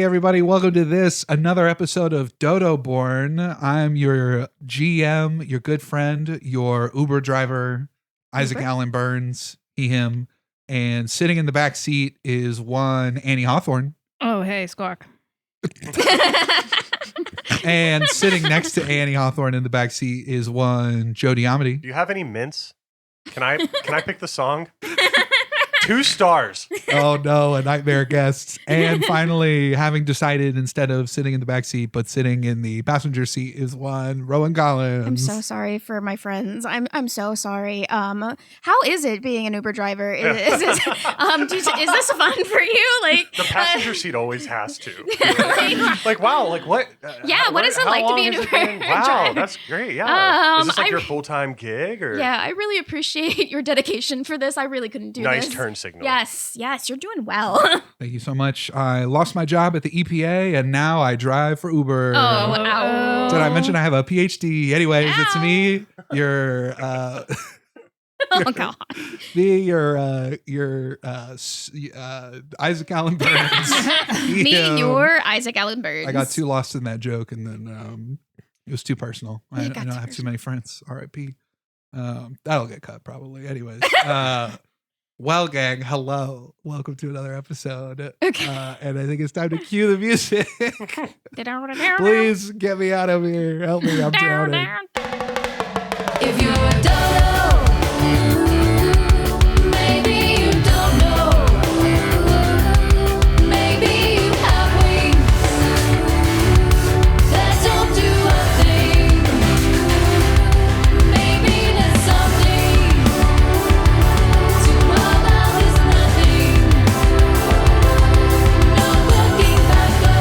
everybody. Welcome to another episode of DodoBorne. I'm your GM, your good friend, your Uber driver, Isaac Allen Burns, he, him. And sitting in the back seat is one Annie Hawthorne. Oh, hey, Squawk. And sitting next to Annie Hawthorne in the back seat is one Jody Amity. Do you have any mints? Can I pick the song? 2 stars. Oh no, a nightmare guest. And finally, having decided instead of sitting in the back seat, but sitting in the passenger seat is one Rowan Collins. I'm so sorry for my friends. I'm so sorry. How is it being an Uber driver? Is this fun for you? Like the passenger seat always has to. Like wow, like what? What is it like to be an Uber driver? Wow, that's great. Yeah. Is this like your full-time gig or? Yeah, I really appreciate your dedication for this. I really couldn't do this. Nice turn signal. Yes, you're doing well. Thank you so much. I lost my job at the EPA and now I drive for Uber. Oh, wow. Did I mention I have a PhD? Anyways, it's me, your oh God. your Isaac Allen Burns. Me, your Isaac Allen Burns. I got too lost in that joke and then it was too personal. I don't have too many friends. R.I.P. That'll get cut probably. Anyways. Well, gang, hello. Welcome to another episode. Okay. And I think it's time to cue the music. Please get me out of here. Help me, I'm drowning. If you're a dodo, maybe you don't know. Maybe you have wings that don't do a thing. Maybe there's something to all that is nothing. No looking back, go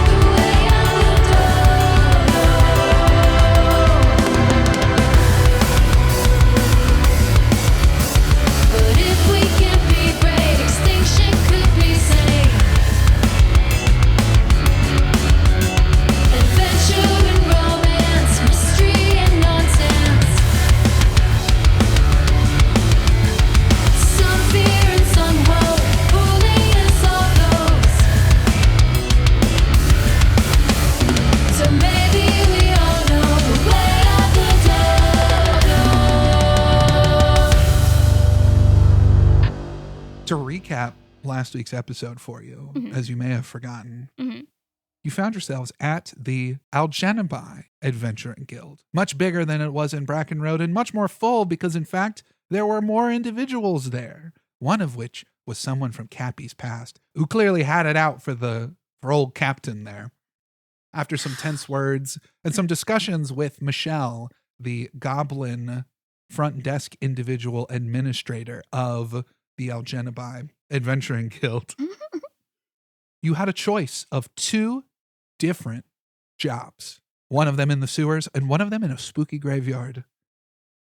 the way of the But if we can be brave, extinction could be safe. Adventure and romance, mystery and nonsense. Some fear and some hope, pulling us all close. So maybe we all know the way of the dodo. To recap last week's episode for you, as you may have forgotten, you found yourselves at the Algenabai Adventuring Guild. Much bigger than it was in Bracken Road and much more full because, in fact, there were more individuals there. One of which was someone from Kapi's past who clearly had it out for old captain there. After some tense words and some discussions with Michelle, the goblin front desk individual administrator of the Algenabai Adventuring Guild, you had a choice of 2 different jobs. One of them in the sewers and one of them in a spooky graveyard.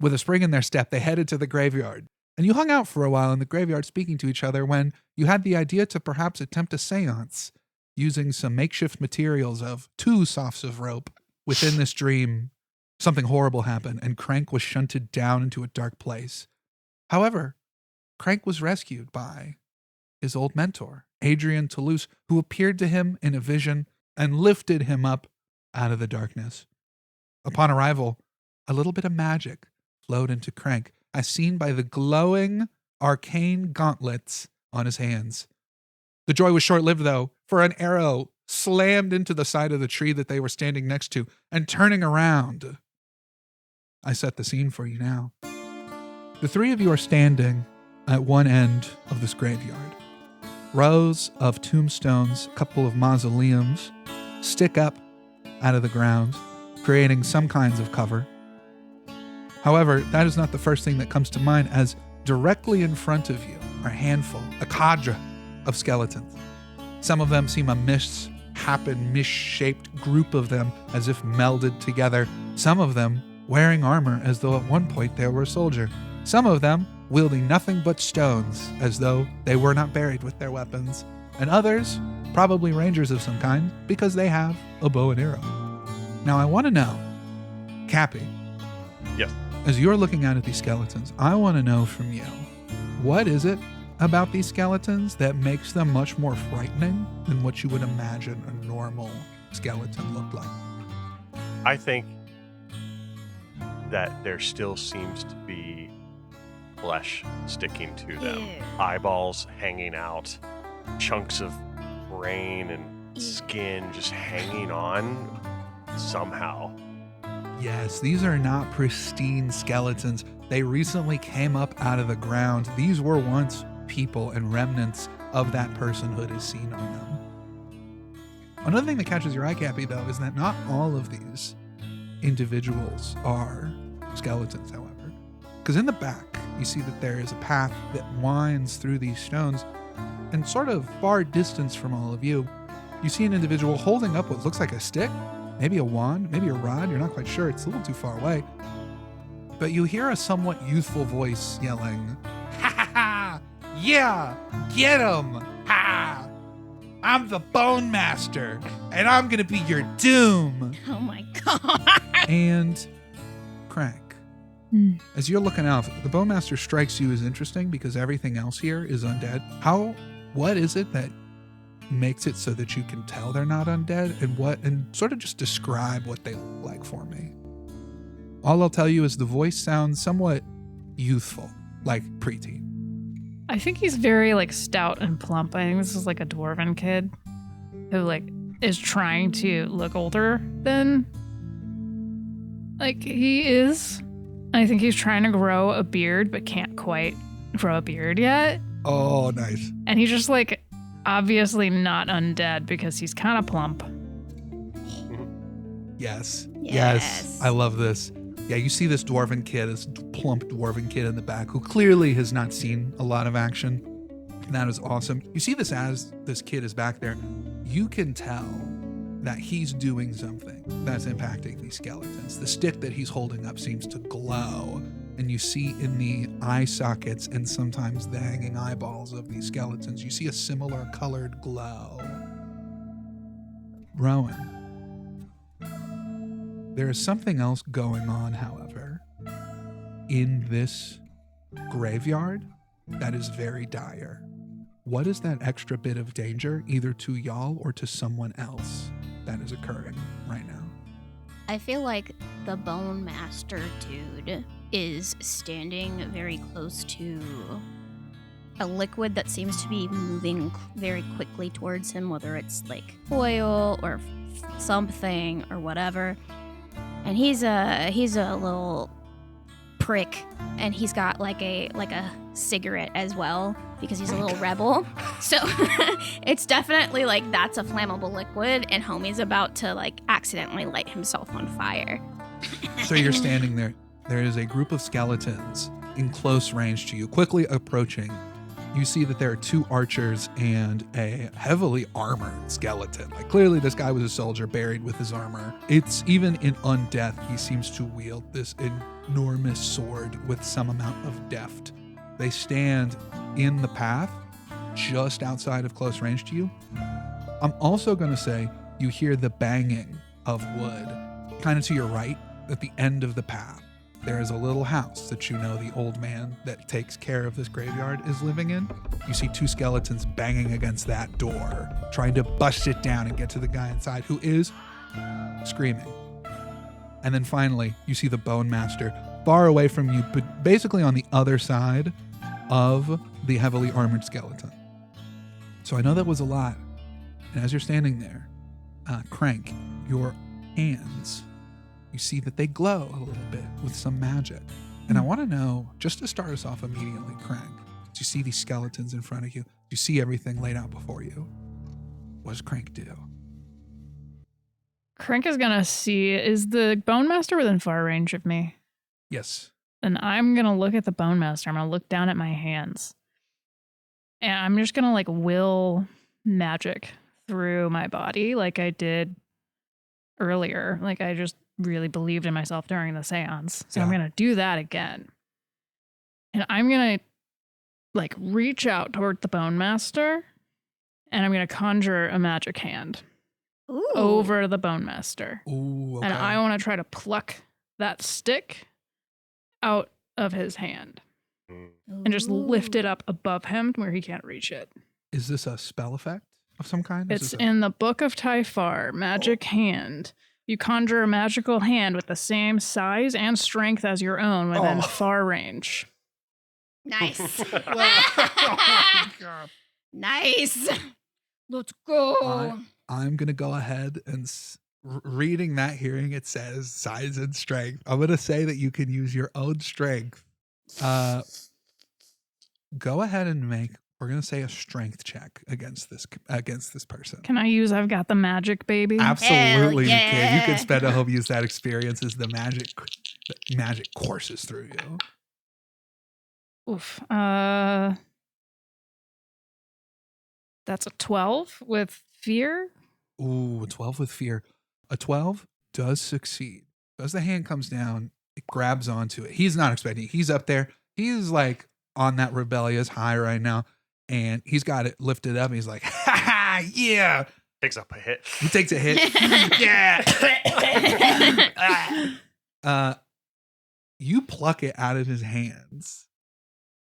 With a spring in their step, they headed to the graveyard. And you hung out for a while in the graveyard speaking to each other when you had the idea to perhaps attempt a seance using some makeshift materials of 2 softs of rope. Within this dream, something horrible happened and Crank was shunted down into a dark place. However, Crank was rescued by his old mentor, Adrian Toulouse, who appeared to him in a vision and lifted him up out of the darkness. Upon arrival, a little bit of magic flowed into Crank, as seen by the glowing arcane gauntlets on his hands. The joy was short-lived, though, for an arrow slammed into the side of the tree that they were standing next to, and turning around. I set the scene for you now. The 3 of you are standing at one end of this graveyard. Rows of tombstones, a couple of mausoleums, stick up out of the ground, creating some kinds of cover. However, that is not the first thing that comes to mind, as directly in front of you are a cadre of skeletons. Some of them seem a misshaped group of them, as if melded together. Some of them wearing armor as though at one point they were a soldier. Some of them wielding nothing but stones, as though they were not buried with their weapons. And others, probably rangers of some kind, because they have a bow and arrow. Now I want to know, Kapi. Yes. As you're looking out at these skeletons, I want to know from you, what is it about these skeletons that makes them much more frightening than what you would imagine a normal skeleton looked like. I think that there still seems to be flesh sticking to them. Ew. Eyeballs hanging out, chunks of brain and skin just hanging on somehow. Yes, these are not pristine skeletons. They recently came up out of the ground. These were once people, and remnants of that personhood is seen on them. Another thing that catches your eye, Kapi, though, is that not all of these individuals are skeletons, however. Because in the back, you see that there is a path that winds through these stones, and sort of far distance from all of you, you see an individual holding up what looks like a stick, maybe a wand, maybe a rod, you're not quite sure, it's a little too far away. But you hear a somewhat youthful voice yelling, "Ha ha ha! Yeah! Get him! Ha! I'm the Bonemaster, and I'm gonna be your doom!" Oh my god. And Crank, as you're looking out, the Bonemaster strikes you as interesting because everything else here is undead. What is it that makes it so that you can tell they're not undead, and sort of just describe what they look like for me? All I'll tell you is the voice sounds somewhat youthful, like preteen. I think he's very like stout and plump. I think this is like a dwarven kid who like is trying to look older than like he is. I think he's trying to grow a beard but can't quite grow a beard yet. Oh, nice. And he's just like obviously not undead because he's kind of plump. Yes. Yes. I love this. Yeah, you see this dwarven kid, this plump dwarven kid in the back who clearly has not seen a lot of action. And that is awesome. You see this as this kid is back there. You can tell that he's doing something that's impacting these skeletons. The stick that he's holding up seems to glow. And you see in the eye sockets and sometimes the hanging eyeballs of these skeletons, you see a similar colored glow. Rowan. There is something else going on, however, in this graveyard that is very dire. What is that extra bit of danger, either to y'all or to someone else, that is occurring right now? I feel like the Bonemaster dude is standing very close to a liquid that seems to be moving very quickly towards him, whether it's like oil or something or whatever. And he's a little prick, and he's got like a cigarette as well because he's a little rebel. So it's definitely like that's a flammable liquid, and homie's about to like accidentally light himself on fire. So you're standing there. There is a group of skeletons in close range to you, quickly approaching. You see that there are two archers and a heavily armored skeleton. Like clearly this guy was a soldier buried with his armor. It's even in undeath, he seems to wield this enormous sword with some amount of deft. They stand in the path just outside of close range to you. I'm also going to say you hear the banging of wood kind of to your right at the end of the path. There is a little house that you know the old man that takes care of this graveyard is living in. You see two skeletons banging against that door, trying to bust it down and get to the guy inside who is screaming. And then finally, you see the Bonemaster far away from you, but basically on the other side of the heavily armored skeleton. So I know that was a lot. And as you're standing there, Crank, your hands, you see that they glow a little bit with some magic. And I want to know, just to start us off immediately, Crank, do you see these skeletons in front of you? Do you see everything laid out before you? What does Crank do? Crank is gonna see, is the Bonemaster within far range of me? Yes. And I'm gonna look at the Bonemaster. I'm gonna look down at my hands. And I'm just gonna like will magic through my body like I did earlier. Like I just really believed in myself during the seance. So I'm going to do that again. And I'm going to like reach out toward the Bonemaster, and I'm going to conjure a magic hand over the Bonemaster. Ooh, okay. And I want to try to pluck that stick out of his hand. and just lift it up above him where he can't reach it. Is this a spell effect of some kind? It's in the Book of Typhar, Magic Hand. You conjure a magical hand with the same size and strength as your own within far range. Nice. God. Nice. Let's go. I'm going to go ahead and reading that, hearing it says size and strength. I'm going to say that you can use your own strength. Go ahead and we're going to say a strength check against this person. Can I use I've got the magic, baby? Absolutely, Hell you can. You yeah. can spend a home use that experience as the magic courses through you. Oof. That's a 12 with fear. Ooh, a 12 with fear. A 12 does succeed. As the hand comes down, it grabs onto it. He's not expecting it. He's up there. He's like on that rebellious high right now. And he's got it lifted up. And he's like, ha ha, yeah. Takes up a hit. He takes a hit. Yeah. You pluck it out of his hands.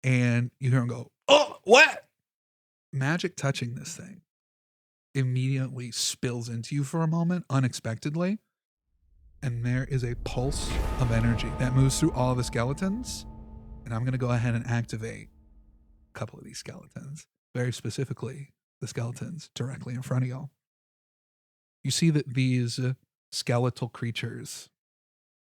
And you hear him go, oh, what? Magic touching this thing immediately spills into you for a moment, unexpectedly. And there is a pulse of energy that moves through all the skeletons. And I'm going to go ahead and activate a couple of these skeletons, very specifically the skeletons directly in front of y'all. You see that these skeletal creatures,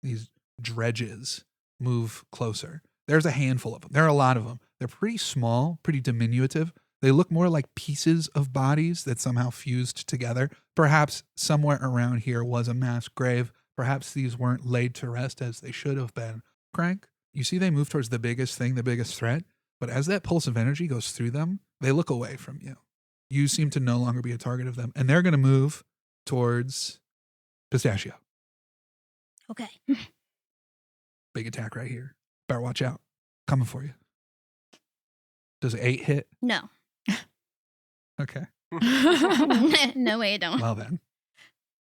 these dredges, move closer. There's a handful of them. There are a lot of them. They're pretty small, pretty diminutive. They look more like pieces of bodies that somehow fused together. Perhaps somewhere around here was a mass grave. Perhaps these weren't laid to rest as they should have been. Crank, you see they move towards the biggest thing, the biggest threat. But as that pulse of energy goes through them, they look away from you. You seem to no longer be a target of them. And they're going to move towards Pistachio. Okay. Big attack right here. Better watch out. Coming for you. Does an 8 hit? No. Okay. No way, I don't. Well then.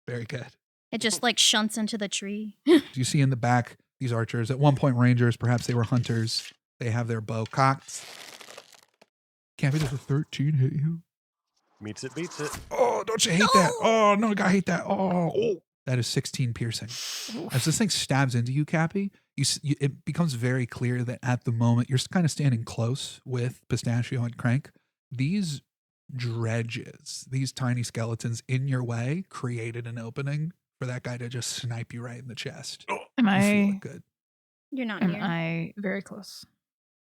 Very good. It just like shunts into the tree. Do you see in the back these archers? At one point, rangers, perhaps they were hunters. They have their bow cocked. Can't be just a 13 hit you. Meets it, beats it. Oh, don't you hate that? Oh, no, I hate that. Oh. That is 16 piercing. As this thing stabs into you, Kapi, it becomes very clear that at the moment you're kind of standing close with Pistachio and Crank. These dredges, these tiny skeletons in your way, created an opening for that guy to just snipe you right in the chest. Am You feel I? it good. You're not Am here. I very close?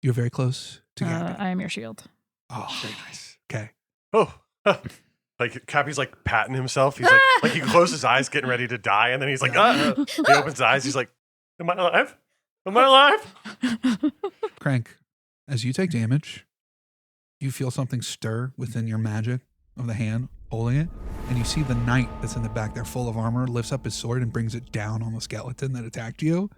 You're very close to Kapi. I am your shield. Oh, very nice. Okay. Oh. Like Cappy's like patting himself. He's like he closes his eyes, getting ready to die, and then he's like, he opens his eyes. He's like, "Am I alive? Am I alive?" Crank, as you take damage, you feel something stir within your magic of the hand holding it, and you see the knight that's in the back there, full of armor, lifts up his sword and brings it down on the skeleton that attacked you.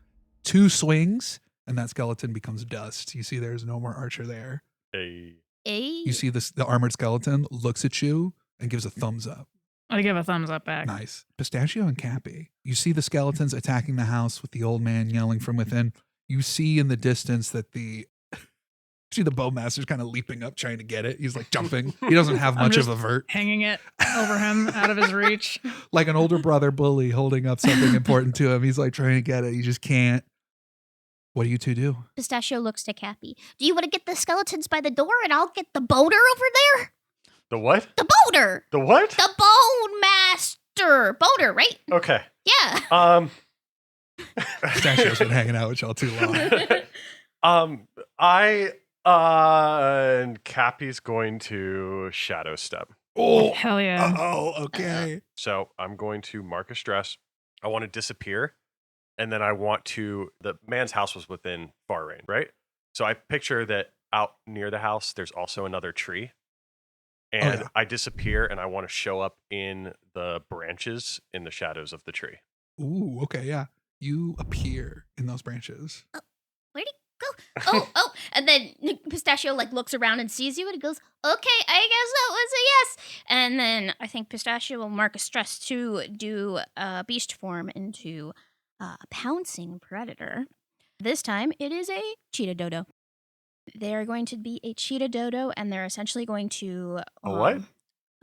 2 swings, and that skeleton becomes dust. You see, there's no more archer there. Hey. You see the armored skeleton looks at you and gives a thumbs up. I give a thumbs up back. Nice. Pistachio and Kapi. You see the skeletons attacking the house with the old man yelling from within. You see in the distance that the Bonemaster's kind of leaping up trying to get it. He's like jumping. He doesn't have much of a vert. Hanging it over him out of his reach. Like an older brother bully holding up something important to him. He's like trying to get it. He just can't. What do you two do? Pistachio looks to Kapi. Do you want to get the skeletons by the door and I'll get the boater over there? The what? The boater! The what? The Bonemaster! Boater, right? Okay. Yeah. Pistachio's been hanging out with y'all too long. And Cappy's going to shadow step. Oh, Hell yeah. oh, okay. So I'm going to mark a stress. I want to disappear. And then I want to, the man's house was within far range, right? So I picture that out near the house, there's also another tree. And yeah. I disappear and I want to show up in the branches in the shadows of the tree. Ooh, okay, yeah. You appear in those branches. Where'd he go? Oh. And then Pistachio like looks around and sees you and he goes, okay, I guess that was a yes. And then I think Pistachio will mark a stress to do beast form into a pouncing predator. This time it is a cheetah dodo. They're going to be a cheetah dodo, and they're essentially going to A what?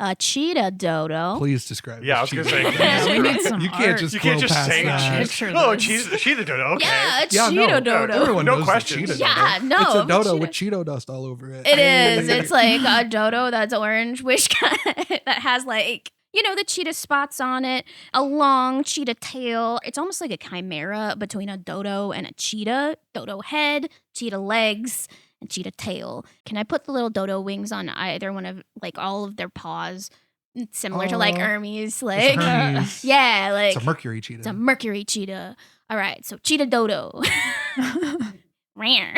A cheetah dodo. Please describe. Yeah, I this was gonna cheetah. say, Yeah, we need some You can't art. just You can't blow just past say that. Picture Oh, this. she's the dodo. Okay. Yeah, a Yeah, cheetah no, dodo. everyone No knows questions. the cheetah Yeah, dodo. no, It's a a dodo cheetah- with Cheeto dust all over it. It is. It's like a dodo that's orange, which that has like, the cheetah spots on it, a long cheetah tail. It's almost like a chimera between a dodo and a cheetah. Dodo head, cheetah legs, and cheetah tail. Can I put the little dodo wings on either one of, like, all of their paws? Similar to like Oh, Hermes. Like, Hermes. yeah, like. It's a mercury cheetah. It's a mercury cheetah. All right, so cheetah dodo. Rare.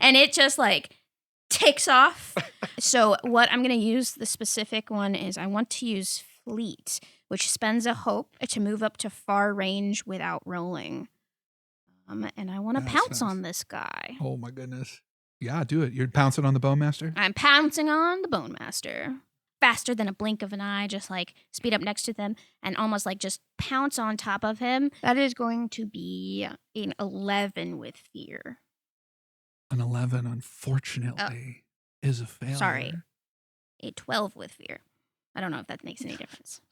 And it just like takes off. So what I'm going to use, the specific one is I want to use fleet, which spends a hope to move up to far range without rolling. And I want to That's pounce nice. on this guy. Oh my goodness. Yeah, do it. You're pouncing on the Bonemaster? I'm pouncing on the Bonemaster. Faster than a blink of an eye, just like speed up next to them and almost like just pounce on top of him. That is going to be an 11 with fear. An 11, unfortunately, is a failure. Sorry. A 12 with fear. I don't know if that makes any difference.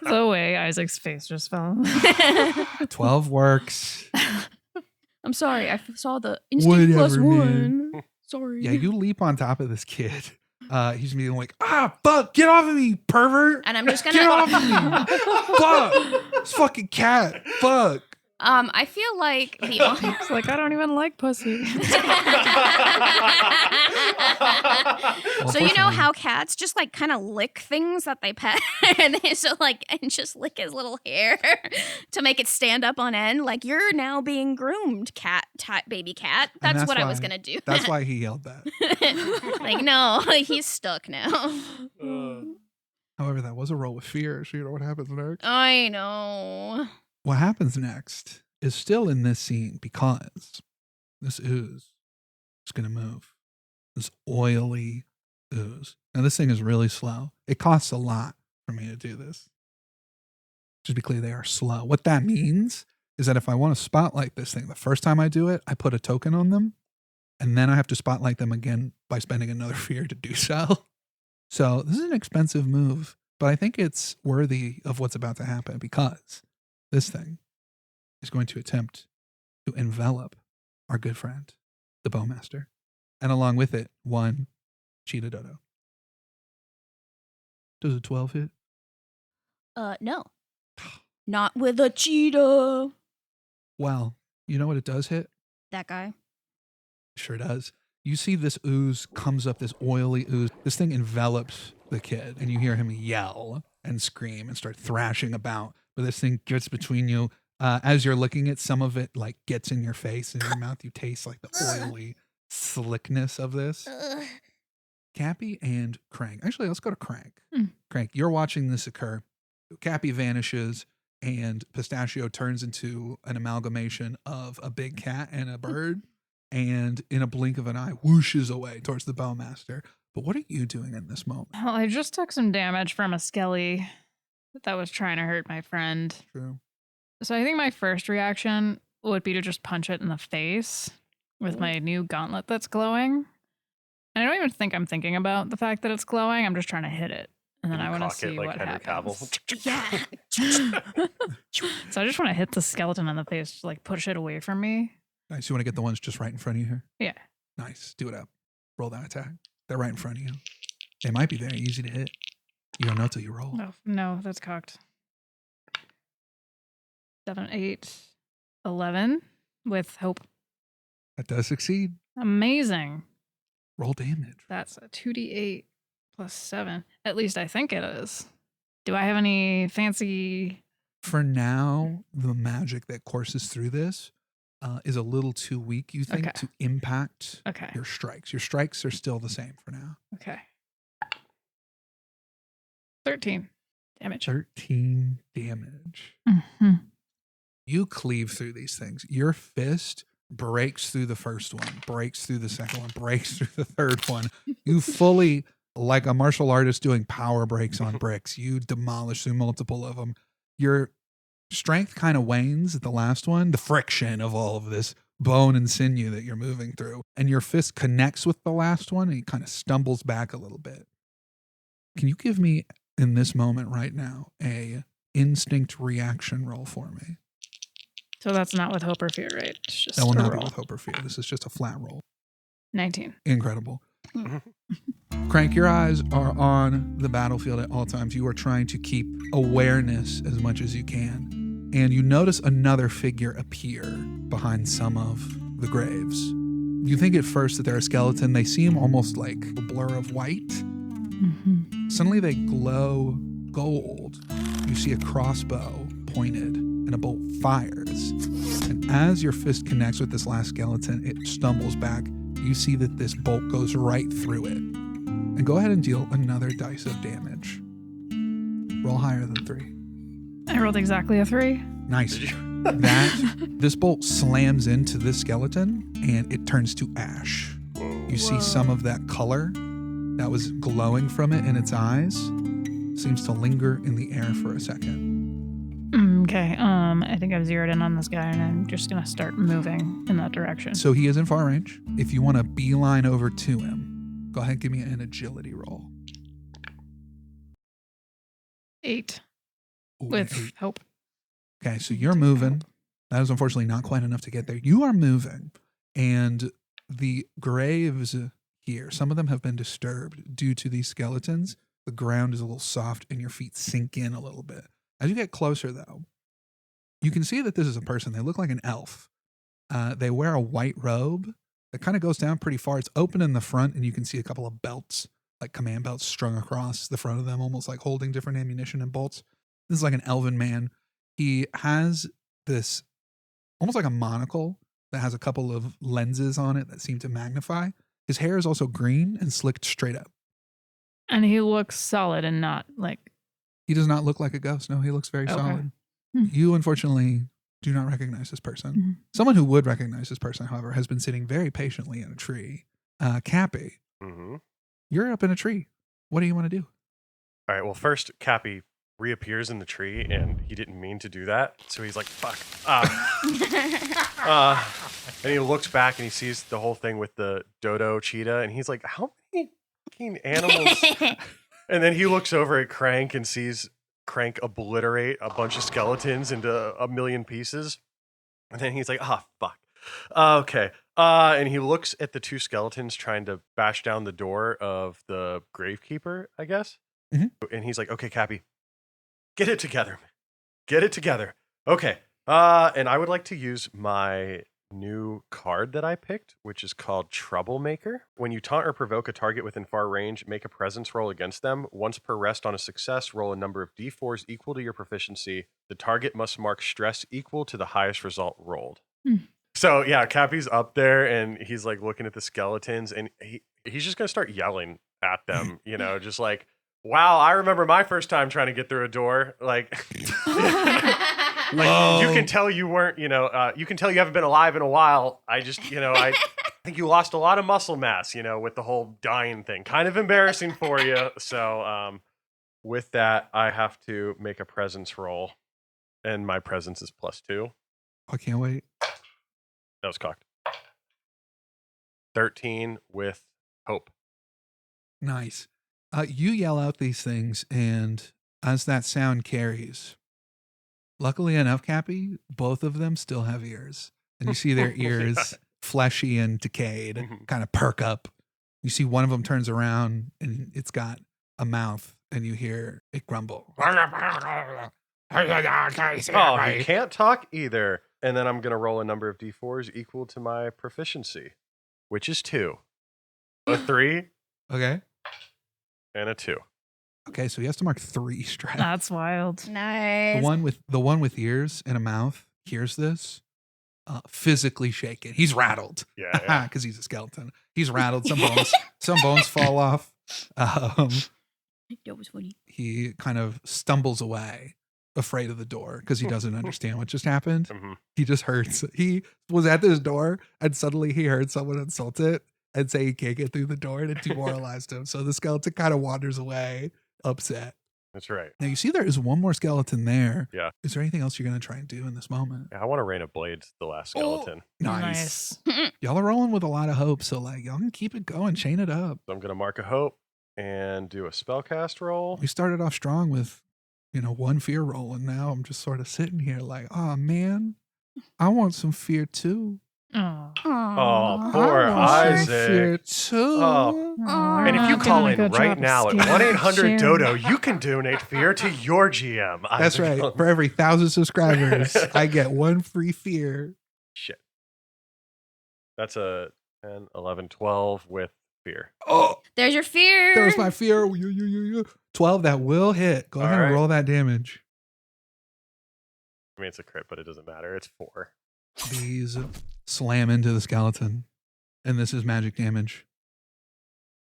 The way Isaac's face just fell. 12 works. I'm sorry. I saw the instinct plus Whatever, man. 1. Sorry. Yeah, you leap on top of this kid. He's being like, fuck, get off of me, pervert. And I'm just Get off of gonna. me. Fuck. This fucking cat. Fuck. I feel like the. It's like, I don't even like pussy. So you know how cats just like kind of lick things that they pet, and just lick his little hair to make it stand up on end. Like, you're now being groomed, baby cat. And That's what I was why- gonna do. That's why he yelled that. Like, no, he's stuck now. However, that was a roll with fear. So you know what happens next? I know. What happens next is still in this scene because this ooze is going to move. This oily ooze. Now, this thing is really slow. It costs a lot for me to do this. Just to be clear, they are slow. What that means is that if I want to spotlight this thing, the first time I do it, I put a token on them, and then I have to spotlight them again by spending another fear to do so. So this is an expensive move, but I think it's worthy of what's about to happen because this thing is going to attempt to envelop our good friend, the Bonemaster, and along with it, one cheetah dodo. Does a 12 hit? No. Not with a cheetah. Well, you know what it does hit? That guy. Sure does. You see this ooze comes up, this oily ooze. This thing envelops the kid, and you hear him yell and scream and start thrashing about. But this thing gets between you. As you're looking at some of it, like gets in your face and your mouth. You taste like the oily slickness of this. Kapi and Crank. Actually, let's go to Crank. Crank, you're watching this occur. Kapi vanishes, and Pistachio turns into an amalgamation of a big cat and a bird. And in a blink of an eye, whooshes away towards the Bonemaster. But what are you doing in this moment? Well, I just took some damage from a skelly that was trying to hurt my friend. True. So I think my first reaction would be to just punch it in the face with my new gauntlet that's glowing. And I don't even think I'm thinking about the fact that it's glowing. I'm just trying to hit it. And then I want to see like what Henry happens. Cavill. Yeah. So I just want to hit the skeleton in the face, to like push it away from me. Nice. You want to get the ones just right in front of you here? Yeah. Nice. Do it up. Roll that attack. They're right in front of you. They might be very easy to hit. You don't know till you roll. Oh, no, that's cocked. 7, 8, 11 with hope. That does succeed. Amazing. Roll damage. That's a 2d8 plus 7. At least I think it is. Do I have any fancy? For now, the magic that courses through this is a little too weak, you think, Okay. to impact Okay. your strikes. Your strikes are still the same for now. Okay. 13 damage. 13 damage. Mm-hmm. You cleave through these things. Your fist breaks through the first one, breaks through the second one, breaks through the third one. You fully, like a martial artist doing power breaks on bricks, you demolish through multiple of them. Your strength kind of wanes at the last one. The friction of all of this bone and sinew that you're moving through. And your fist connects with the last one and he kind of stumbles back a little bit. Can you give me, in this moment right now, a instinct reaction roll for me? So that's not with hope or fear, right? It's just That will a not roll. be with hope or fear. This is just a flat roll. 19. Incredible. Crank, your eyes are on the battlefield at all times. You are trying to keep awareness as much as you can. And you notice another figure appear behind some of the graves. You think at first that they're a skeleton. They seem almost like a blur of white. Mm-hmm. Suddenly they glow gold. You see a crossbow pointed and a bolt fires. And as your fist connects with this last skeleton, it stumbles back. You see that this bolt goes right through it. And go ahead and deal another dice of damage. Roll higher than 3. I rolled exactly a 3. Nice. This bolt slams into this skeleton and it turns to ash. You see some of that color that was glowing from it in its eyes seems to linger in the air for a second. Okay. I think I've zeroed in on this guy and I'm just going to start moving in that direction. So he is in far range. If you want to beeline over to him, go ahead and give me an agility roll. 8 Ooh, with 8. hope. Okay, so you're moving. That is unfortunately not quite enough to get there. You are moving, and the graves here, some of them have been disturbed due to these skeletons. The ground is a little soft and your feet sink in a little bit. As you get closer, though, you can see that this is a person. They look like an elf. They wear a white robe that kind of goes down pretty far. It's open in the front, and you can see a couple of belts, like command belts strung across the front of them, almost like holding different ammunition and bolts. This is like an elven man. He has this almost like a monocle that has a couple of lenses on it that seem to magnify. His hair is also green and slicked straight up. And he looks solid and not like... He does not look like a ghost. No, he looks very Okay. solid. Hmm. You, unfortunately, do not recognize this person. Mhm. Someone who would recognize this person, however, has been sitting very patiently in a tree. Kapi, Mm-hmm. you're up in a tree. What do you want to do? All right. Well, first, Kapi reappears in the tree, and he didn't mean to do that. So he's like, fuck. And he looks back, and he sees the whole thing with the dodo cheetah, and he's like, how many fucking animals? And then he looks over at Crank and sees Crank obliterate a bunch of skeletons into a million pieces. And then he's like, fuck. Okay. And he looks at the 2 skeletons trying to bash down the door of the gravekeeper, I guess. Mhm. And he's like, okay, Kapi, get it together. Get it together. Okay. And I would like to use my new card that I picked, which is called Troublemaker. When you taunt or provoke a target within far range, make a presence roll against them. Once per rest on a success, roll a number of d4s equal to your proficiency. The target must mark stress equal to the highest result rolled. So yeah, Kapi's up there and he's like looking at the skeletons and he's just going to start yelling at them, you know, just like, wow, I remember my first time trying to get through a door. Like, you can tell you weren't, you can tell you haven't been alive in a while. I just, I think you lost a lot of muscle mass, with the whole dying thing. Kind of embarrassing for you. So with that, I have to make a presence roll. And my presence is +2. I can't wait. That was cocked. 13 with hope. Nice. You yell out these things, and as that sound carries, luckily enough, Kapi, both of them still have ears. And you see their ears, fleshy and decayed, kind of perk up. You see one of them turns around, and it's got a mouth, and you hear it grumble. Oh, he can't talk either. And then I'm going to roll a number of d4s equal to my proficiency, which is 2. A 3 Okay. and a 2. Okay, so he has to mark 3 stress. That's wild. The Nice. one with ears and a mouth hears this, physically shaken. He's rattled. Yeah. Because he's a skeleton. He's rattled. Some bones fall off. That was funny. He kind of stumbles away, afraid of the door because he doesn't understand what just happened. Mhm. He just hurts. He was at this door and suddenly he heard someone insult it and say he can't get through the door, and it demoralized him. So the skeleton kind of wanders away, upset. That's right. Now you see there is one more skeleton there. Yeah. Is there anything else you're going to try and do in this moment? Yeah, I want to rain a blade to the last skeleton. Nice. Y'all are rolling with a lot of hope, so like y'all can keep it going, chain it up. So I'm going to mark a hope and do a spellcast roll. We started off strong with, one fear roll, and now I'm just sort of sitting here like, oh man, I want some fear too. Oh. Oh, poor I want some fear Isaac. too. Oh. Aw. And if you Not call doing in a good right job now at scaring 1-800-DODO, you can donate fear to your GM. That's Isaac. right. For every 1,000 subscribers, I get one free fear. Shit. That's a 10, 11, 12 with fear. Oh, There's your fear. there's my fear. 12, that will hit. Go ahead All and right. roll that damage. I mean, it's a crit, but it doesn't matter. It's 4. These slam into the skeleton, and this is magic damage.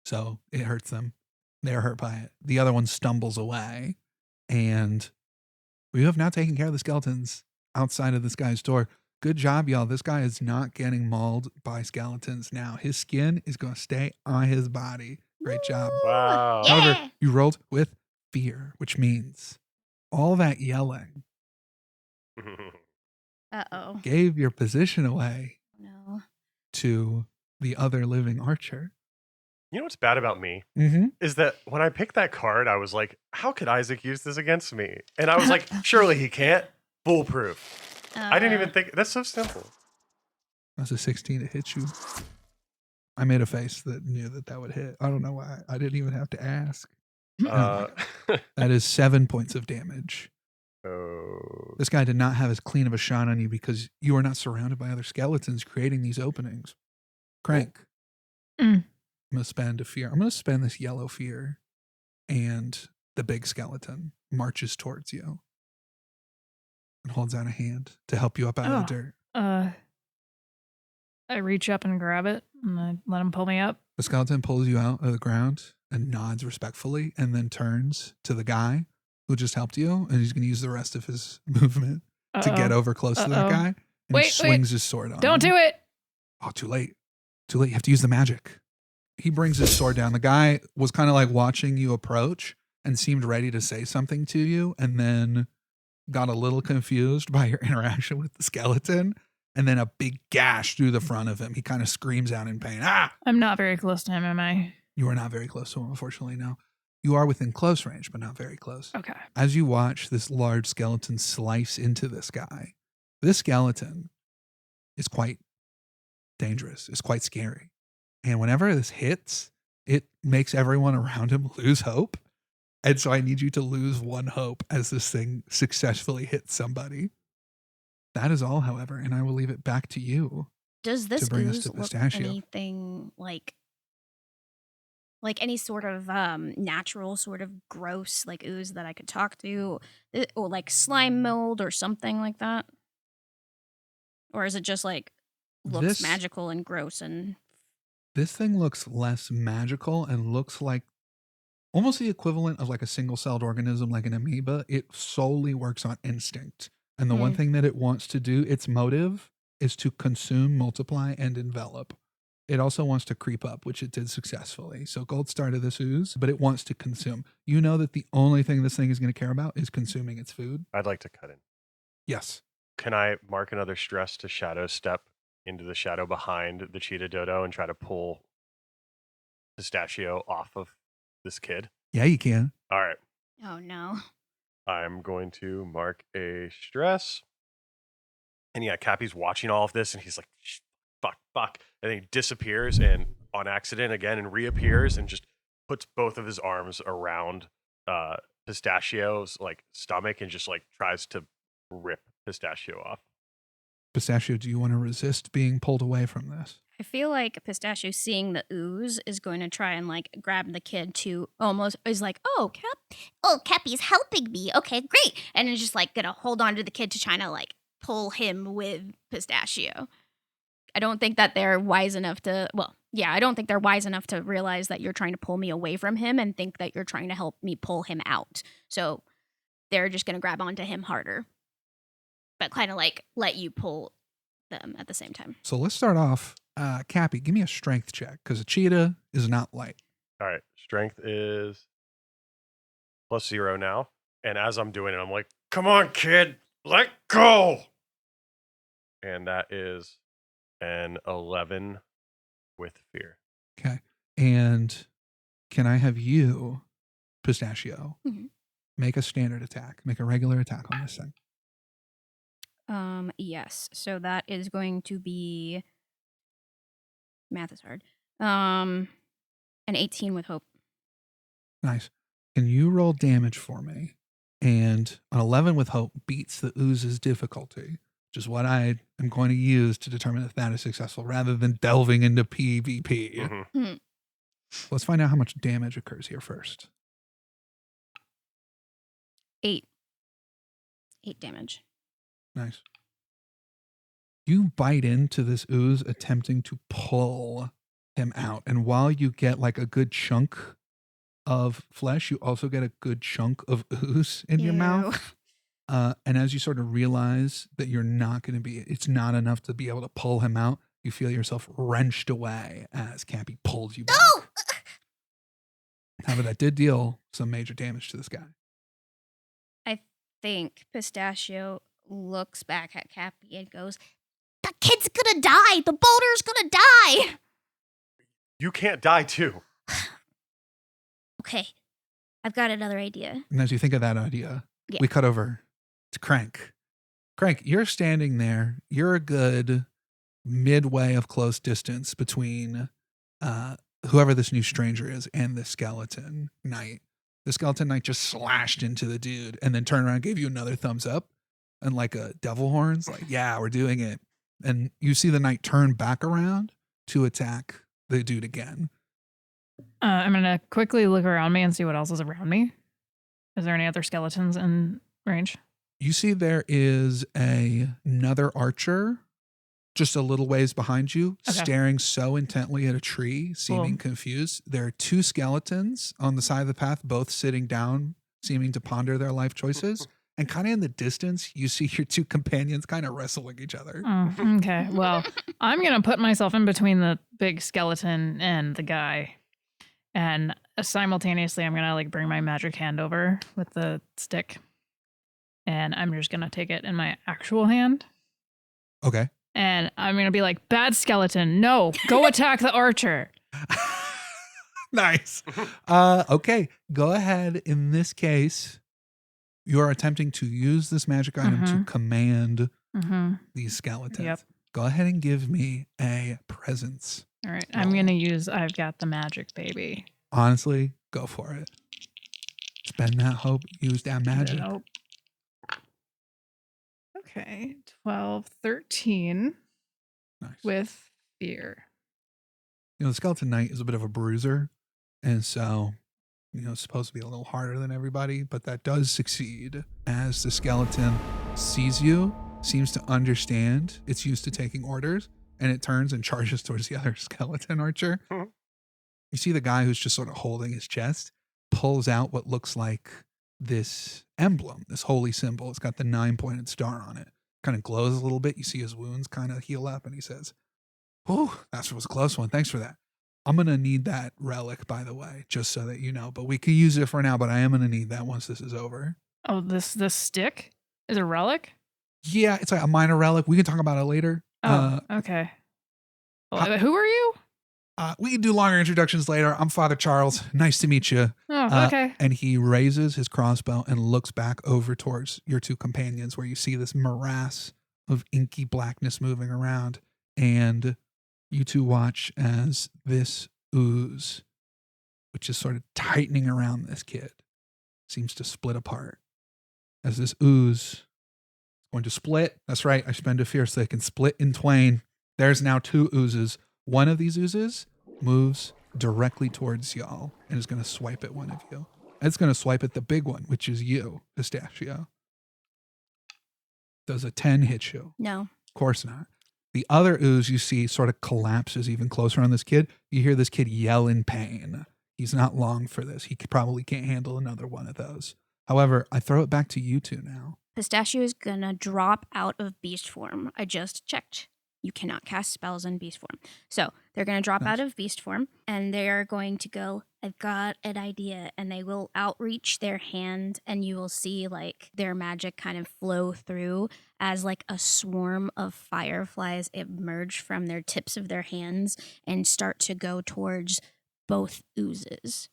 So it hurts them. They're hurt by it. The other one stumbles away, and we have now taken care of the skeletons outside of this guy's door. Good job, y'all. This guy is not getting mauled by skeletons now. His skin is going to stay on his body. Great job. Wow. Yeah. However, you rolled with fear, which means all that yelling Uh-oh. gave your position away No. to the other living archer. You know what's bad about me? Mm-hmm. Is that when I picked that card, I was like, how could Isaac use this against me? And I was like, surely he can't. Foolproof. I didn't even think. That's so simple. That's a 16 to hit you. I made a face that knew that would hit. I don't know why. I didn't even have to ask. That is 7 points of damage. Oh. This guy did not have as clean of a shot on you because you are not surrounded by other skeletons creating these openings. Crank. Mm. I'm going to spend a fear. I'm going to spend this yellow fear, and the big skeleton marches towards you and holds out a hand to help you up out of the dirt. I reach up and grab it, and I let him pull me up. The skeleton pulls you out of the ground and nods respectfully, and then turns to the guy who just helped you, and he's going to use the rest of his movement to get over close to that guy. And Wait, he swings his sword on Don't him. do it. Oh, too late. Too late. You have to use the magic. He brings his sword down. The guy was kind of like watching you approach and seemed ready to say something to you, and then got a little confused by your interaction with the skeleton, and then a big gash through the front of him. He kind of screams out in pain. Ah! I'm not very close to him, am I? You are not very close to him, unfortunately, no. You are within close range, but not very close. Okay. As you watch this large skeleton slice into this guy, this skeleton is quite dangerous. It's quite scary. And whenever this hits, it makes everyone around him lose hope. And so I need you to lose one hope as this thing successfully hits somebody. That is all, however, and I will leave it back to you. Does this bring us ooze to look Pistachio. anything like any sort of natural, sort of gross like ooze that I could talk to, or like slime mold or something like that? Or is it just like looks This- magical and gross and This thing looks less magical and looks like almost the equivalent of like a single-celled organism like an amoeba. It solely works on instinct. And the one thing that it wants to do, its motive, is to consume, multiply, and envelop. It also wants to creep up, which it did successfully. So gold star to this ooze, but it wants to consume. You know that the only thing this thing is going to care about is consuming its food. I'd like to cut in. Yes. Can I mark another stress to shadow step into the shadow behind the cheetah dodo and try to pull Pistachio off of this kid? Yeah, you can. All right. oh no. I'm going to mark a stress. And yeah, Cappy's watching all of this and he's like, fuck. And then he disappears and on accident again and reappears and just puts both of his arms around Pistachio's like stomach and just like tries to rip Pistachio off. Pistachio, do you want to resist being pulled away from this? I feel like Pistachio seeing the ooze is going to try and like grab the kid to almost is like, oh, Cappy's helping me. Okay, great. And is just like gonna hold on to the kid to try to like pull him with Pistachio. I don't think that they're wise enough to, I don't think they're wise enough to realize that you're trying to pull me away from him and think that you're trying to help me pull him out. So they're just gonna grab onto him harder, but kind of like let you pull them at the same time. So let's start off. Kapi, give me a strength check because a cheetah is not light. All right. Strength is +0 now. And as I'm doing it, I'm like, come on, kid, let go. And that is an 11 with fear. Okay. And can I have you, Pistachio, make a standard attack, make a regular attack on this thing? Yes. So that is going to be, math is hard. An 18 with hope. Nice. Can you roll damage for me? And an 11 with hope beats the ooze's difficulty, which is what I am going to use to determine if that is successful rather than delving into PvP. Mm-hmm. Let's find out how much damage occurs here first. 8 damage. Nice. You bite into this ooze attempting to pull him out. And while you get like a good chunk of flesh, you also get a good chunk of ooze in your mouth. And as you sort of realize that you're not going to be, it's not enough to be able to pull him out, you feel yourself wrenched away as Kapi pulls you back. No! However, that did deal some major damage to this guy. I think Pistachio looks back at Kapi and goes, "The kid's gonna die! The boulder's gonna die!" You can't die too. Okay, I've got another idea. And as you think of that idea, we cut over to Crank. Crank, you're standing there. You're a good midway of close distance between whoever this new stranger is and the skeleton knight. The skeleton knight just slashed into the dude and then turned around and gave you another thumbs up and like a devil horns, like, yeah, we're doing it. And you see the knight turn back around to attack the dude again. I'm going to quickly look around me and see what else is around me. Is there any other skeletons in range? You see there is another archer just a little ways behind you, staring so intently at a tree, seeming confused. There are two skeletons on the side of the path, both sitting down, seeming to ponder their life choices. And kind of in the distance, you see your two companions kind of wrestling each other. Oh, okay. Well, I'm going to put myself in between the big skeleton and the guy. And simultaneously, I'm going to like bring my magic hand over with the stick. And I'm just going to take it in my actual hand. Okay. And I'm going to be like, bad skeleton, no, go attack the archer. Nice. Okay, go ahead. In this case, you're attempting to use this magic item to command these skeletons. Yep. Go ahead and give me a presence. All right, I'm going to use, I've got the magic, baby. Honestly, go for it. Spend that hope, use that magic. Nope. Okay, 12, 13 with fear. You know, the skeleton knight is a bit of a bruiser. And so, you know, it's supposed to be a little harder than everybody, but that does succeed as the skeleton sees you, seems to understand it's used to taking orders, and it turns and charges towards the other skeleton archer. You see the guy who's just sort of holding his chest, pulls out what looks like this emblem, this holy symbol. It's got the 9-pointed star on it. Kind of glows a little bit. You see his wounds kind of heal up, and he says, "Oh, that was a close one. Thanks for that. I'm going to need that relic, by the way, just so that you know. But we can use it for now, but I am going to need that once this is over." Oh, this stick is a relic? Yeah, it's like a minor relic. We can talk about it later. Oh, okay. Well, who are you? We can do longer introductions later. I'm Father Charles. Nice to meet you. Oh, okay. And he raises his crossbow and looks back over towards your two companions where you see this morass of inky blackness moving around. And you two watch as this ooze, which is sort of tightening around this kid, seems to split apart. As this ooze is going to split. That's right. I spend a fear so they can split in twain. There's now two oozes. One of these oozes moves directly towards y'all and is going to swipe at one of you. It's going to swipe at the big one, which is you, Pistachio. Does a 10 hit you? No. Of course not. The other ooze you see sort of collapses even closer on this kid. You hear this kid yell in pain. He's not long for this. He probably can't handle another one of those. However, I throw it back to you two now. Pistachio is gonna drop out of beast form. I just checked. You cannot cast spells in beast form. So they're going to drop out of beast form, and they're going to go, I've got an idea, and they will outreach their hand, and you will see like their magic kind of flow through as like a swarm of fireflies emerge from their tips of their hands and start to go towards both oozes.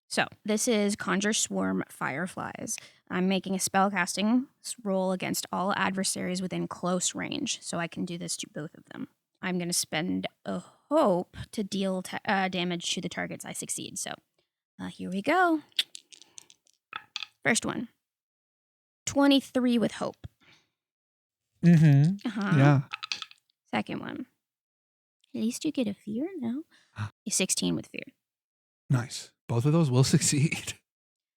So this is Conjure Swarm Fireflies. I'm making a spellcasting roll against all adversaries within close range, so I can do this to both of them. I'm going to spend a hope to deal damage to the targets I succeed. So here we go. First one. 23 with hope. Yeah. Second one. At least you get a fear, no? 16 with fear. Nice. Both of those will succeed.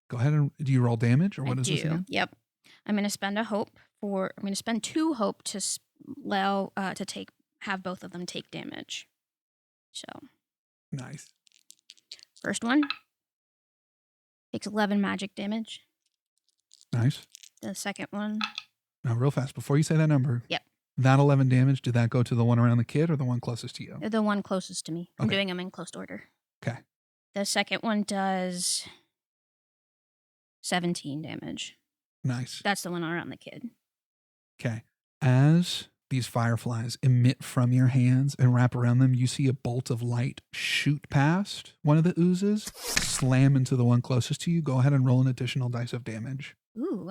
Go ahead and do you roll damage or what I is this again? Yep. I'm going to spend I'm going to spend 2 hope to allow have both of them take damage. So. Nice. First one takes 11 magic damage. Nice. The second one. Now, real fast, before you say that number. Yep. That 11 damage, did that go to the one around the kid or the one closest to you? The one closest to me. I'm Okay. doing them in close order. Okay. The second one does 17 damage. Nice. That's the one around the kid. Okay. As these fireflies emit from your hands and wrap around them, you see a bolt of light shoot past one of the oozes, slam into the one closest to you. Go ahead and roll an additional dice of damage. Ooh.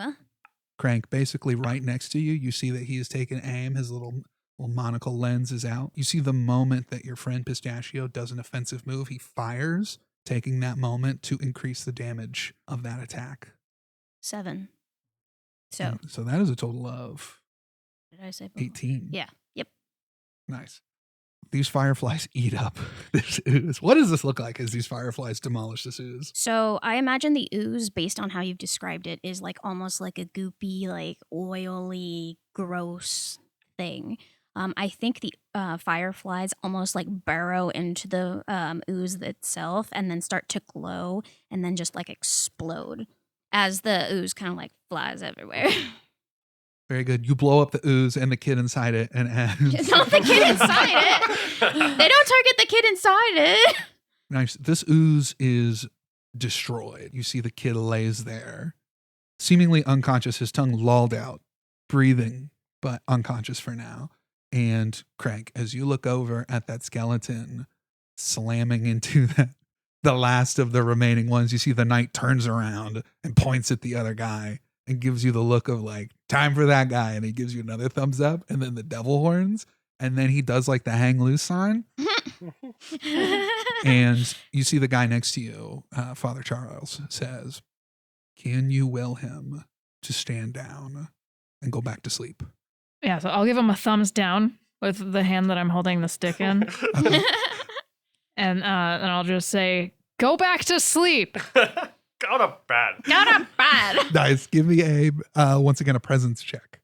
Crank, basically right next to you, you see that he has taken aim. His little monocle lens is out. You see the moment that your friend Pistachio does an offensive move, he fires, taking that moment to increase the damage of that attack. 7. So. So that is a total of Did I say before? 18. Yeah. Yep. Nice. These fireflies eat up this ooze. What does this look like as these fireflies demolish this ooze? So I imagine the ooze, based on how you've described it, is like almost like a goopy, like oily, gross thing. I think the fireflies almost like burrow into the ooze itself and then start to glow and then just like explode as the ooze kind of like flies everywhere. Very good. You blow up the ooze and the kid inside it, and It's not the kid inside it. They don't target the kid inside it. Nice. This ooze is destroyed. You see the kid lays there, seemingly unconscious, his tongue lolled out, breathing, but unconscious for now. And Crank, as you look over at that skeleton slamming into the last of the remaining ones, you see the knight turns around and points at the other guy and gives you the look of like, time for that guy. And he gives you another thumbs up and then the devil horns. And then he does like the hang loose sign. And you see the guy next to you, Father Charles, says, can you will him to stand down and go back to sleep? Yeah, so I'll give him a thumbs down with the hand that I'm holding the stick in. And I'll just say, go back to sleep. Go to bed. Go to bed. Nice. Give me once again, a presence check.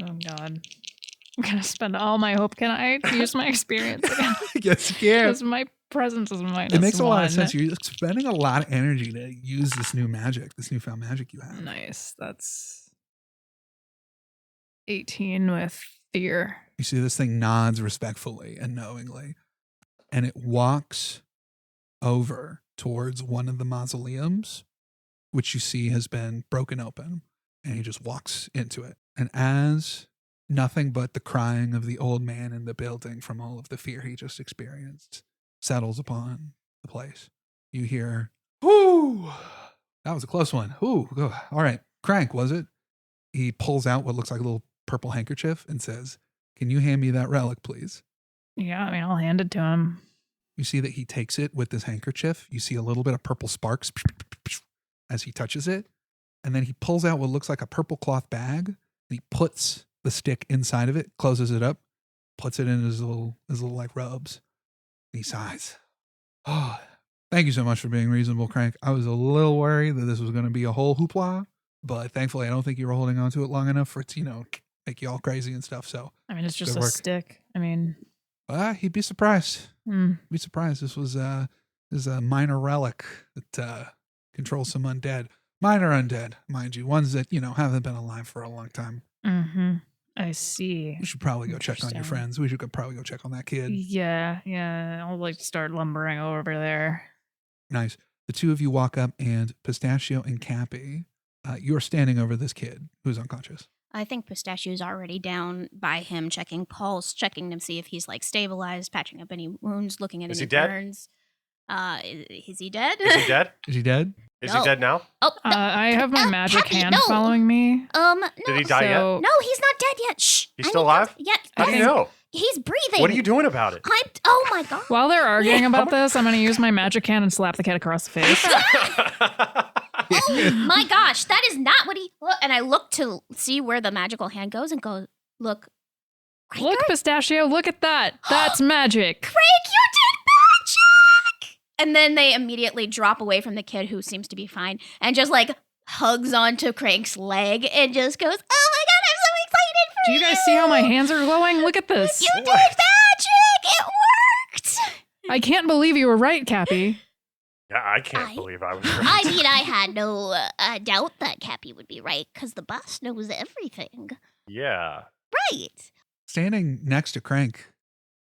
Oh, God. I'm going to spend all my hope. Can I use my experience again? Yes, you can. Because my presence is -1. It makes a lot of sense. You're spending a lot of energy to use this new magic, this newfound magic you have. Nice. That's 18 with fear. You see this thing nods respectfully and knowingly, and it walks over towards one of the mausoleums, which you see has been broken open, and he just walks into it. And as nothing but the crying of the old man in the building from all of the fear he just experienced settles upon the place, you hear, "Whoo! That was a close one. Ooh, all right. Crank, was it?" He pulls out what looks like a little purple handkerchief and says, "Can you hand me that relic, please?" Yeah, I mean, I'll hand it to him. You see that he takes it with this handkerchief. You see a little bit of purple sparks as he touches it. And then he pulls out what looks like a purple cloth bag. And he puts the stick inside of it, closes it up, puts it in his little like robes. And he sighs. "Oh, thank you so much for being reasonable, Crank. I was a little worried that this was going to be a whole hoopla, but thankfully I don't think you were holding on to it long enough for it to, make you all crazy and stuff. So, I mean, it's just good a work." stick. I mean, He'd be surprised. mm, Be surprised. This was a minor relic that controls some undead. Minor undead, mind you. Ones that, haven't been alive for a long time. mm-hmm. I see. We should probably go check on your Interesting. friends. We should probably go check on that kid. Yeah. I'll like start lumbering over there. Nice. The two of you walk up, and Pistachio and Kapi, you're standing over this kid who's unconscious. I think Pistachio's already down by him, checking pulse, checking to see if he's like stabilized, patching up any wounds, looking at Is any he dead? burns. Is he dead? Is he dead? Is he dead? Is No. he dead now? Oh, no. I have my magic Kapi, hand no. following me. No. Did he die yet? So- No, he's not dead yet. Shh. He's I still need alive? Yeah. How do you know? He's breathing. What are you doing about it? Oh my god. While they're arguing about this, I'm going to use my magic hand and slap the kid across the face. Oh my gosh, that is not what he. And I look to see where the magical hand goes and go, look. Look, Pistachio, look at that. That's magic. Craig, you did magic! And then they immediately drop away from the kid who seems to be fine and just like hugs onto Craig's leg and just goes, oh my god, I'm so excited for Do you guys see how my hands are glowing? Look at this. You did magic! It worked! I can't believe you were right, Kapi. Yeah, I can't believe I was right. I mean, I had no doubt that Kapi would be right because the boss knows everything. Yeah. Right. Standing next to Crank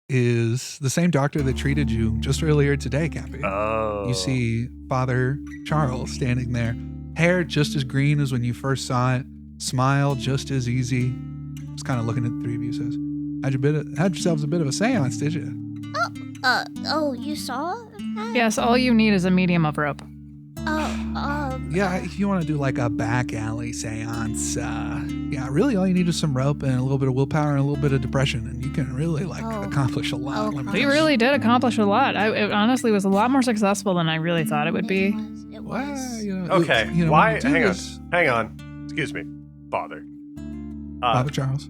is the same doctor that treated you just earlier today, Kapi. Oh. You see Father Charles standing there. Hair just as green as when you first saw it. Smile just as easy. Just kind of looking at the three of you, says, had yourselves a bit of a seance, did you? You saw that? Yes, all you need is a medium of rope. Yeah, if you want to do like a back alley seance, yeah, really all you need is some rope and a little bit of willpower and a little bit of depression, and you can really accomplish a lot. Oh, Let me We tell you. really did accomplish a lot. It honestly was a lot more successful than I really thought it would be. It Well, was. you know, Okay. you know, Why? when you do Hang this- on. Hang on. Excuse me, Father. Father Charles.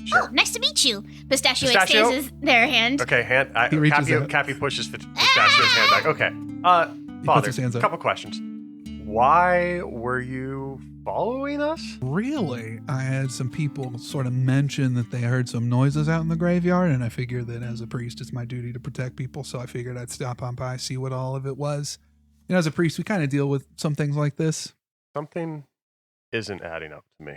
Sure. Oh, nice to meet you. Pistachio Pistachio? extends their hand. Okay, hand. He reaches out. Kapi pushes Pistachio's hand back. Okay. He puts Father, his hands up. couple questions. Why were you following us? Really, I had some people sort of mention that they heard some noises out in the graveyard, and I figured that as a priest, it's my duty to protect people, so I figured I'd stop on by, see what all of it was. You know, as a priest, we kind of deal with some things like this. Something isn't adding up to me.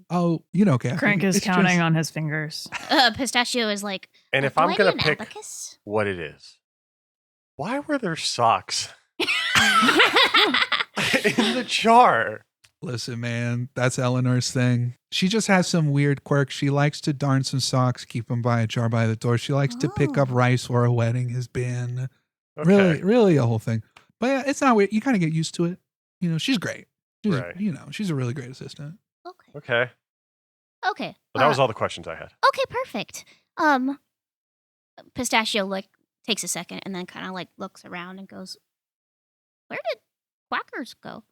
Oh, you know, Kathy. Crank is it's counting just- on his fingers. Pistachio is like, And if do I'm I gonna need an pick abacus? what it is, why were there socks in the jar? Listen, man, that's Eleanor's thing. She just has some weird quirks. She likes to darn some socks, keep them by a jar by the door. She likes to pick up Oh. rice where a wedding has been. Okay. Really a whole thing. But yeah, it's not weird. You kind of get used to it. You know, she's great. She's, Right. You know, she's a really great assistant. Okay. Okay. Okay. But that was all the questions I had. Okay, perfect. Pistachio like takes a second and then kind of like looks around and goes, "Where did Quackers go?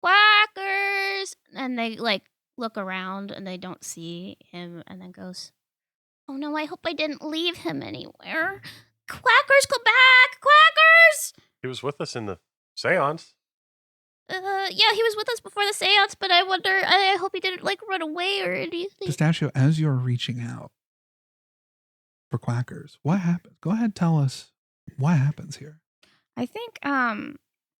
Quackers!" And they like look around and they don't see him, and then goes, "Oh no, I hope I didn't leave him anywhere. Quackers, come back, Quackers!" He was with us in the seance. Yeah, he was with us before the seance, but I wonder. I hope he didn't like run away or anything. Pistachio, as you're reaching out for Quackers, what happens? Go ahead, tell us what happens here. I think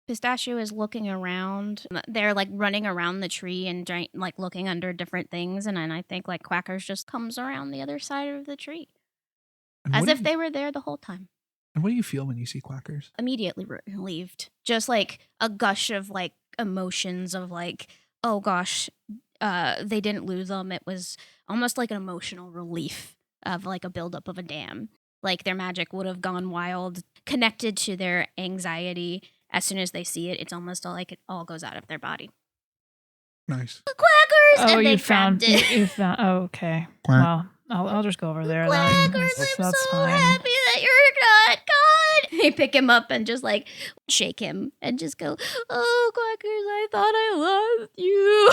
Pistachio is looking around. They're like running around the tree and like looking under different things, and then I think like Quackers just comes around the other side of the tree And as what do if you- they were there the whole time. And what do you feel when you see Quackers? Immediately relieved, just like a gush of like emotions of like, oh gosh, they didn't lose them. It was almost like an emotional relief of like a buildup of a dam. Like their magic would have gone wild, connected to their anxiety. As soon as they see it, it's almost like it all goes out of their body. Nice. Quackers! Oh, and they you found. grabbed it. You found. Oh, okay. Quack. Well, I'll just go over there. Quackers, Then. I'm That's so fine. happy that you're not gone. They pick him up and just like shake him and just go, "Oh, Quackers, I thought I loved you."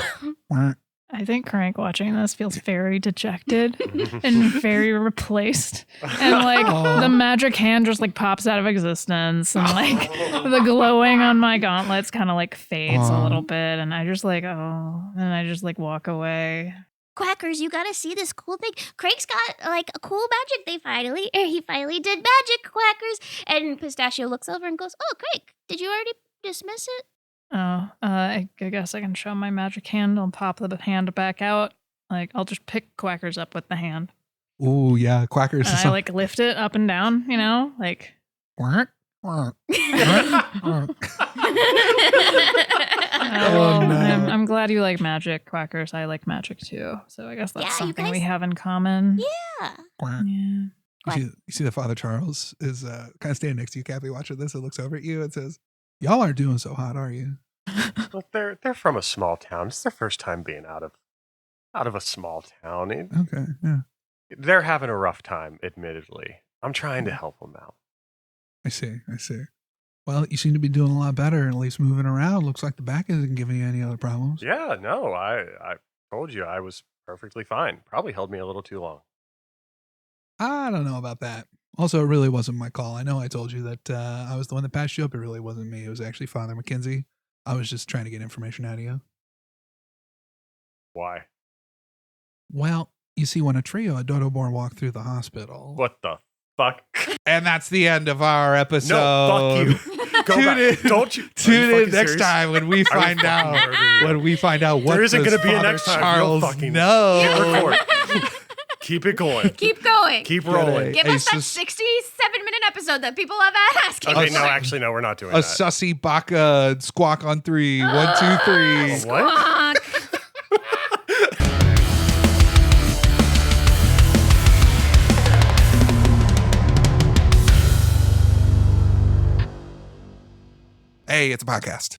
Quack. I think Crank watching this feels very dejected and very replaced. And like Aw. the magic hand just like pops out of existence and like the glowing on my gauntlets kind of like fades a Aw. little bit. And I just like, oh, and I just like walk away. Quackers, you gotta see this cool thing. Craig's got like a cool magic. He finally did magic, Quackers. And Pistachio looks over and goes, "Oh, Craig, did you already dismiss it?" Oh, I guess I can show my magic hand. I'll pop the hand back out. Like, I'll just pick Quackers up with the hand. Ooh, yeah. Quackers And is I like lift it up and down, you know? Like, Quack, quack, quack. well, no. I'm glad you like magic, Quackers. I like magic too. So I guess that's Yeah, you something we guys- have in common. Yeah. Quack. Yeah. You see that Father Charles is kind of standing next to you, Kapi, watching this. And looks over at you and says, "Y'all aren't doing so hot, are you?" Look, they're from a small town. It's their first time being out of a small town. Okay, yeah. They're having a rough time, admittedly. I'm trying to help them out. I see. Well, you seem to be doing a lot better, at least moving around. Looks like the back isn't giving you any other problems. Yeah, no, I told you I was perfectly fine. Probably held me a little too long. I don't know about that. Also, it really wasn't my call. I know I told you that I was the one that patched you up. It really wasn't me. It was actually Father McKenzie. I was just trying to get information out of you. Why? Well, you see, when a trio at DodoBorne walked through the hospital. What the fuck? And that's the end of our episode. No, fuck you. Go Tune back. in. Don't you? Tune in next time when we I will find fucking out. murder you. When we find out what There isn't does gonna be a Father next time. Charles You'll fucking know. record. Keep it going. Keep going. Keep Good rolling. Give Hey, us that sus- 67-minute episode that people have asking. Okay, A- no, actually, no, we're not doing A that. sussy baka squawk on 3. 1, 2, 3. What? Squawk. Hey, it's a podcast.